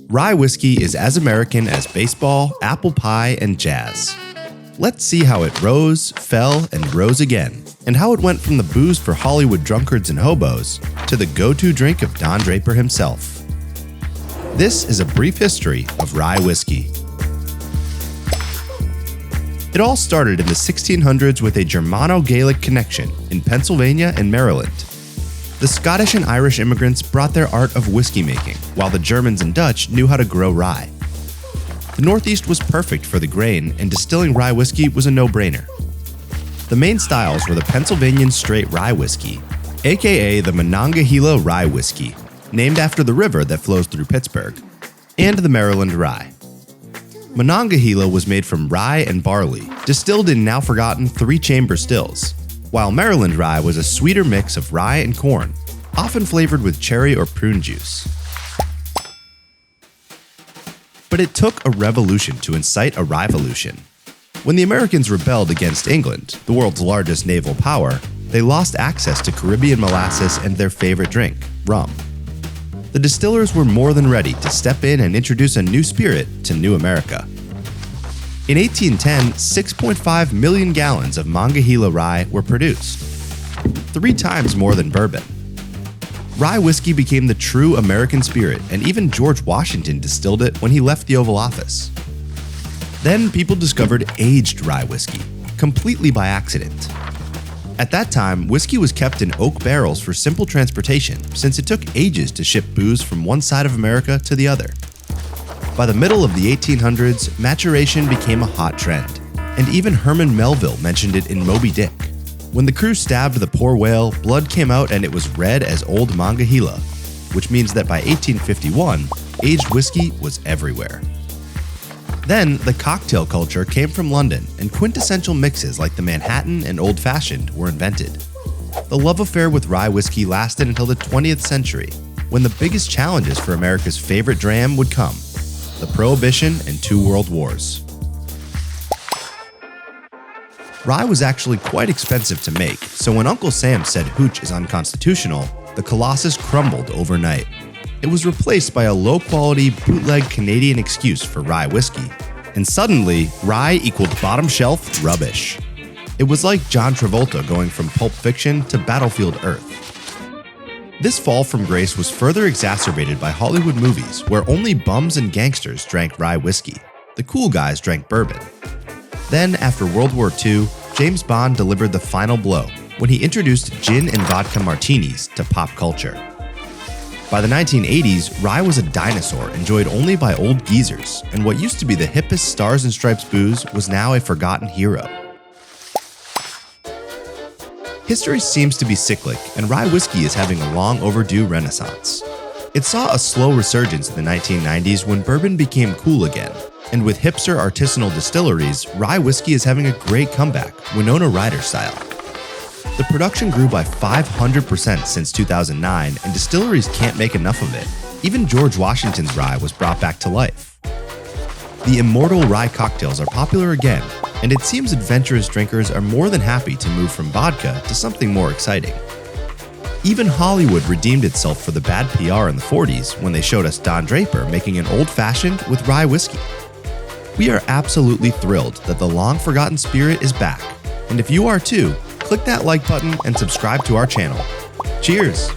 Rye whiskey is as American as baseball, apple pie, and jazz. Let's see how it rose, fell, and rose again, and how it went from the booze for Hollywood drunkards and hobos to the go-to drink of Don Draper himself. This is a brief history of rye whiskey. It all started in the 1600s with a Germano-Gaelic connection in Pennsylvania and Maryland. The Scottish and Irish immigrants brought their art of whiskey making, while the Germans and Dutch knew how to grow rye. The Northeast was perfect for the grain, and distilling rye whiskey was a no-brainer. The main styles were the Pennsylvanian straight rye whiskey, aka the Monongahela Rye Whiskey, named after the river that flows through Pittsburgh, and the Maryland Rye. Monongahela was made from rye and barley, distilled in now-forgotten 3-chamber stills, while Maryland Rye was a sweeter mix of rye and corn, often flavored with cherry or prune juice. But it took a revolution to incite a Ryevolution. When the Americans rebelled against England, the world's largest naval power, they lost access to Caribbean molasses and their favorite drink, rum. The distillers were more than ready to step in and introduce a new spirit to New America. In 1810, 6.5 million gallons of Monongahela rye were produced, 3 times more than bourbon. Rye whiskey became the true American spirit, and even George Washington distilled it when he left the Oval Office. Then people discovered aged rye whiskey, completely by accident. At that time, whiskey was kept in oak barrels for simple transportation, since it took ages to ship booze from one side of America to the other. By the middle of the 1800s, maturation became a hot trend, and even Herman Melville mentioned it in Moby Dick. When the crew stabbed the poor whale, blood came out and it was red as old Monongahela, which means that by 1851, aged whiskey was everywhere. Then, the cocktail culture came from London, and quintessential mixes like the Manhattan and Old Fashioned were invented. The love affair with rye whiskey lasted until the 20th century, when the biggest challenges for America's favorite dram would come: the Prohibition and 2 World Wars. Rye was actually quite expensive to make, so when Uncle Sam said hooch is unconstitutional, the Colossus crumbled overnight. It was replaced by a low-quality, bootleg Canadian excuse for rye whiskey, and suddenly, rye equaled bottom shelf rubbish. It was like John Travolta going from Pulp Fiction to Battlefield Earth. This fall from grace was further exacerbated by Hollywood movies where only bums and gangsters drank rye whiskey. The cool guys drank bourbon. Then, after World War II, James Bond delivered the final blow when he introduced gin and vodka martinis to pop culture. By the 1980s, rye was a dinosaur enjoyed only by old geezers, and what used to be the hippest Stars and Stripes booze was now a forgotten hero. History seems to be cyclic, and rye whiskey is having a long overdue renaissance. It saw a slow resurgence in the 1990s when bourbon became cool again, and with hipster artisanal distilleries, rye whiskey is having a great comeback, Winona Ryder style. The production grew by 500% since 2009, and distilleries can't make enough of it. Even George Washington's rye was brought back to life. The immortal rye cocktails are popular again, and it seems adventurous drinkers are more than happy to move from vodka to something more exciting. Even Hollywood redeemed itself for the bad PR in the 40s when they showed us Don Draper making an old-fashioned with rye whiskey. We are absolutely thrilled that the long-forgotten spirit is back, and if you are too, click that like button and subscribe to our channel. Cheers!